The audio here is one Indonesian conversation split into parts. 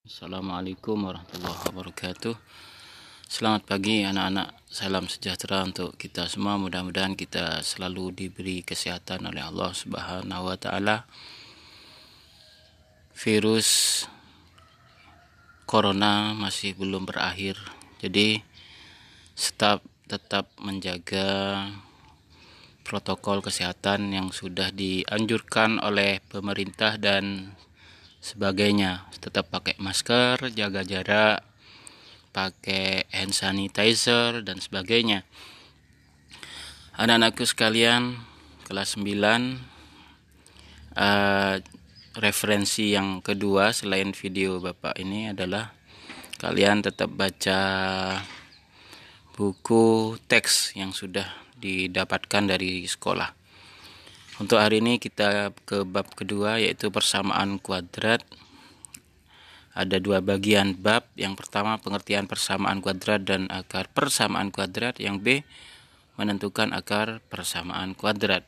Assalamualaikum warahmatullahi wabarakatuh. Selamat pagi anak-anak. Salam sejahtera untuk kita semua. Mudah-mudahan kita selalu diberi kesehatan oleh Allah Subhanahu wa taala. Virus corona masih belum berakhir. Jadi tetap menjaga protokol kesehatan yang sudah dianjurkan oleh pemerintah dan sebagainya. Tetap pakai masker, jaga jarak, pakai hand sanitizer dan sebagainya. Anak-anakku sekalian, kelas 9, referensi yang kedua selain video Bapak ini adalah kalian tetap baca buku teks yang sudah didapatkan dari sekolah. Untuk hari ini kita ke bab kedua, yaitu persamaan kuadrat. Ada dua bagian bab. Yang pertama pengertian persamaan kuadrat dan akar persamaan kuadrat. Yang B, menentukan akar persamaan kuadrat.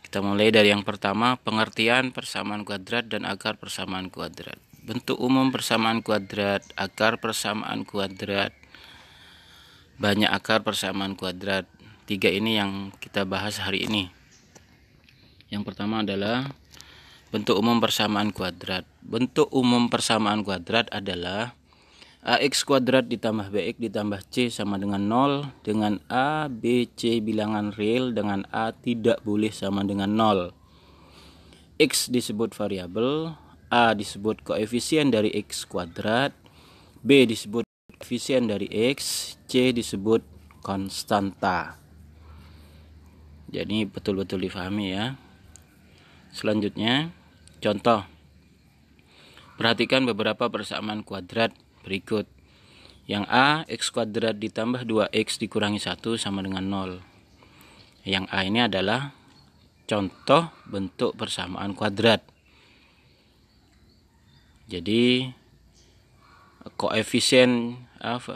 Kita mulai dari yang pertama, pengertian persamaan kuadrat dan akar persamaan kuadrat. Bentuk umum persamaan kuadrat, akar persamaan kuadrat, banyak akar persamaan kuadrat. Tiga ini yang kita bahas hari ini. Yang pertama adalah bentuk umum persamaan kuadrat. Bentuk umum persamaan kuadrat adalah ax kuadrat ditambah bx ditambah c sama dengan 0, dengan a, b, c bilangan real, dengan a tidak boleh sama dengan 0. X disebut variabel, a disebut koefisien dari x kuadrat, b disebut koefisien dari x, c disebut konstanta. Jadi betul-betul difahami ya. Selanjutnya, contoh. Perhatikan beberapa persamaan kuadrat berikut. Yang A, x kuadrat ditambah 2x dikurangi 1 sama dengan 0. Yang A ini adalah contoh bentuk persamaan kuadrat. Jadi, koefisien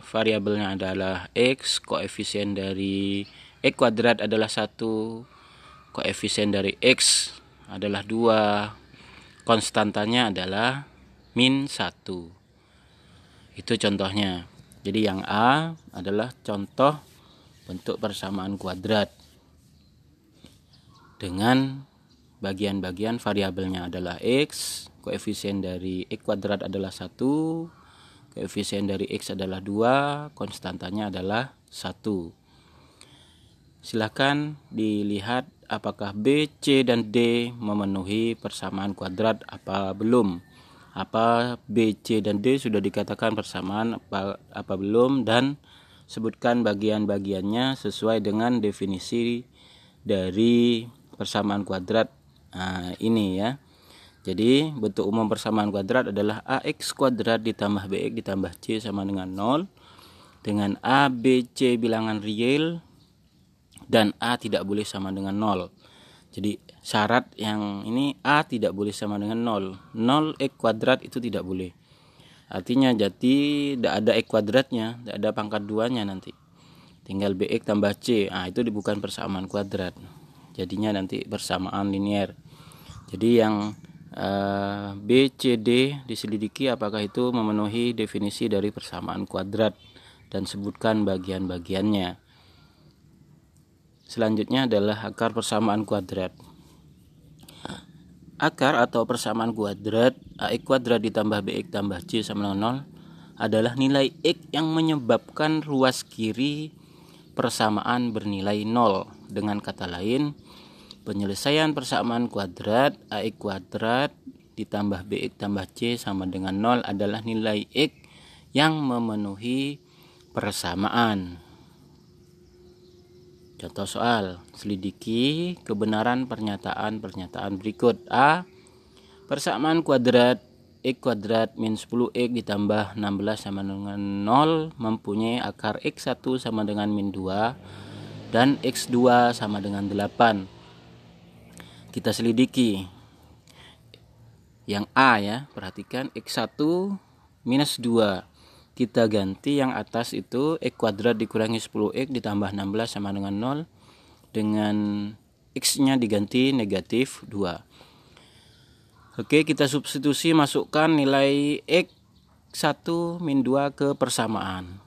variabelnya adalah x, koefisien dari x kuadrat adalah 1, koefisien dari x adalah 2, konstantanya adalah min 1. Itu contohnya. Jadi yang A adalah contoh bentuk persamaan kuadrat dengan bagian-bagian variabelnya adalah x, koefisien dari x kuadrat adalah 1, koefisien dari x adalah 2, konstantanya adalah 1. Silakan dilihat apakah B, C, dan D memenuhi persamaan kuadrat apa belum. Apa B, C, dan D sudah dikatakan persamaan apa belum, dan sebutkan bagian-bagiannya sesuai dengan definisi dari persamaan kuadrat ini ya. Jadi bentuk umum persamaan kuadrat adalah ax kuadrat ditambah bx ditambah c sama dengan 0, dengan a, b, c bilangan real, dan a tidak boleh sama dengan 0. Jadi syarat yang ini a tidak boleh sama dengan 0. 0 x kuadrat itu tidak boleh. Artinya jadi tidak ada x kuadratnya, tidak ada pangkat 2-nya nanti. Tinggal bx tambah c. Itu bukan persamaan kuadrat. Jadinya nanti persamaan linear. Jadi yang B, C, D diselidiki apakah itu memenuhi definisi dari persamaan kuadrat dan sebutkan bagian-bagiannya. Selanjutnya adalah akar persamaan kuadrat. Akar atau persamaan kuadrat ax kuadrat ditambah bx tambah c sama dengan 0 adalah nilai x yang menyebabkan ruas kiri persamaan bernilai 0. Dengan kata lain, penyelesaian persamaan kuadrat ax kuadrat ditambah bx tambah c sama dengan 0 adalah nilai x yang memenuhi persamaan. Contoh soal, selidiki kebenaran pernyataan-pernyataan berikut. A, persamaan kuadrat x kuadrat min 10x ditambah 16 sama dengan 0 mempunyai akar x1 sama dengan min 2 dan x2 sama dengan 8. Kita selidiki. Yang A ya, perhatikan x1 minus 2. Kita ganti yang atas itu x kuadrat dikurangi 10x ditambah 16 sama dengan 0, dengan x-nya diganti negatif 2. Oke, kita substitusi, masukkan nilai X1 min 2 ke persamaan.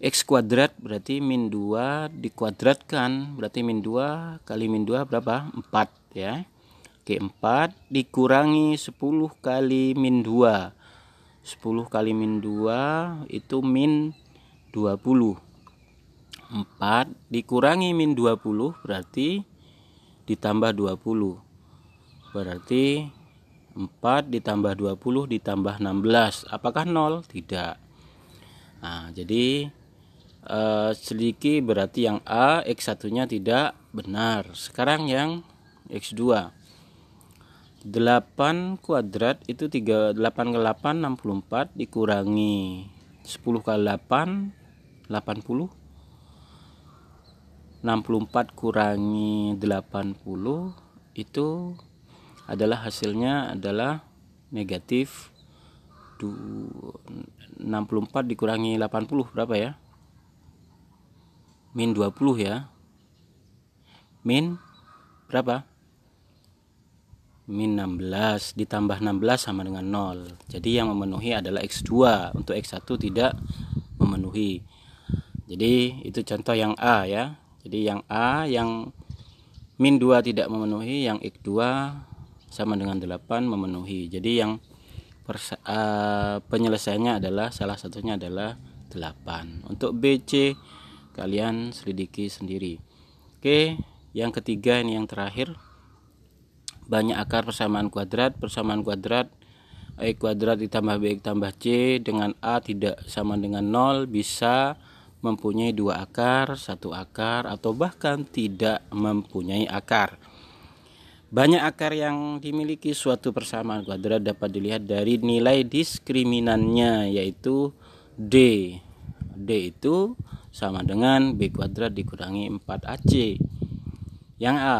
X kuadrat berarti min 2 dikuadratkan, berarti min 2 kali min 2 berapa? 4 ya. Oke, 4 dikurangi 10 kali min 2. 10 kali min 2 itu min 20. 4 dikurangi min 20 berarti ditambah 20. Berarti 4 ditambah 20 ditambah 16. Apakah 0? Tidak. Nah, jadi selidiki berarti yang A, X1-nya tidak benar. Sekarang yang X2. 8 kuadrat itu 8 ke 8 64 dikurangi 10 kali 8 80. 64 kurangi 80 itu adalah hasilnya adalah negatif 64 dikurangi 80 berapa ya? Min 20 ya. Min berapa? Min 16 ditambah 16 sama dengan 0. Jadi yang memenuhi adalah X2. Untuk X1 tidak memenuhi. Jadi itu contoh yang A ya. Jadi yang A yang min 2 tidak memenuhi, yang X2 sama dengan 8 memenuhi. Jadi yang penyelesaiannya adalah salah satunya adalah 8. Untuk B, C kalian selidiki sendiri. Oke, yang ketiga ini yang terakhir. Banyak akar persamaan kuadrat. Persamaan kuadrat A kuadrat ditambah B tambah C dengan A tidak sama dengan 0 bisa mempunyai 2 akar, 1 akar, atau bahkan tidak mempunyai akar. Banyak akar yang dimiliki suatu persamaan kuadrat dapat dilihat dari nilai diskriminannya, yaitu D. D itu sama dengan B kuadrat dikurangi 4AC. Yang A,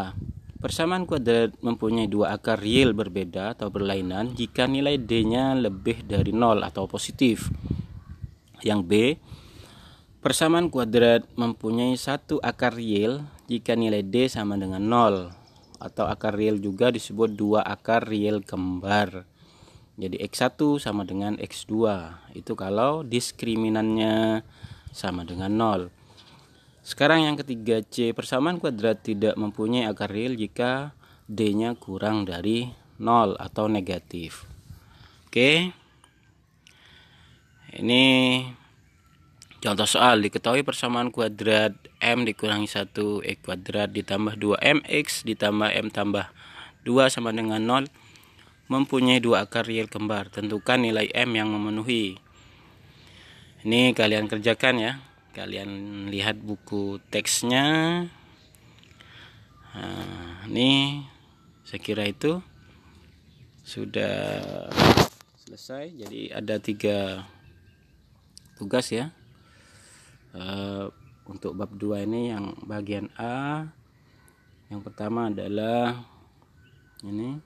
persamaan kuadrat mempunyai 2 akar real berbeda atau berlainan jika nilai D-nya lebih dari 0 atau positif. Yang B, persamaan kuadrat mempunyai 1 akar real jika nilai D sama dengan 0, atau akar real juga disebut 2 akar real kembar. Jadi X1 sama dengan X2 itu kalau diskriminannya sama dengan 0. Sekarang yang ketiga C, persamaan kuadrat tidak mempunyai akar real jika D-nya kurang dari 0 atau negatif. Oke. Ini contoh soal. Diketahui persamaan kuadrat M dikurangi 1 X kuadrat ditambah 2 MX ditambah M tambah 2 sama dengan 0 mempunyai 2 akar real kembar. Tentukan nilai M yang memenuhi. Ini kalian kerjakan ya. Kalian lihat buku teksnya. Nah, ini saya kira itu sudah selesai. Jadi ada 3 tugas ya. Untuk bab 2 ini yang bagian A, yang pertama adalah ini.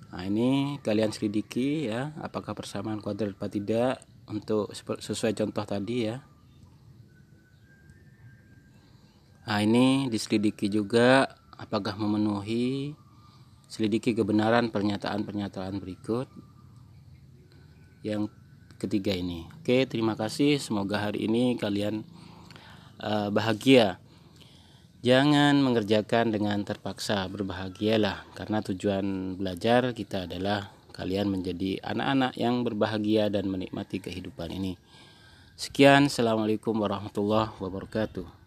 Nah, ini kalian selidiki ya, apakah persamaan kuadrat atau tidak untuk sesuai contoh tadi ya. Nah, ini diselidiki juga apakah memenuhi. Selidiki kebenaran pernyataan-pernyataan berikut. Yang ketiga ini. Oke, terima kasih. Semoga hari ini kalian bahagia. Jangan mengerjakan dengan terpaksa, berbahagialah, karena tujuan belajar kita adalah kalian menjadi anak-anak yang berbahagia dan menikmati kehidupan ini. Sekian, assalamualaikum warahmatullahi wabarakatuh.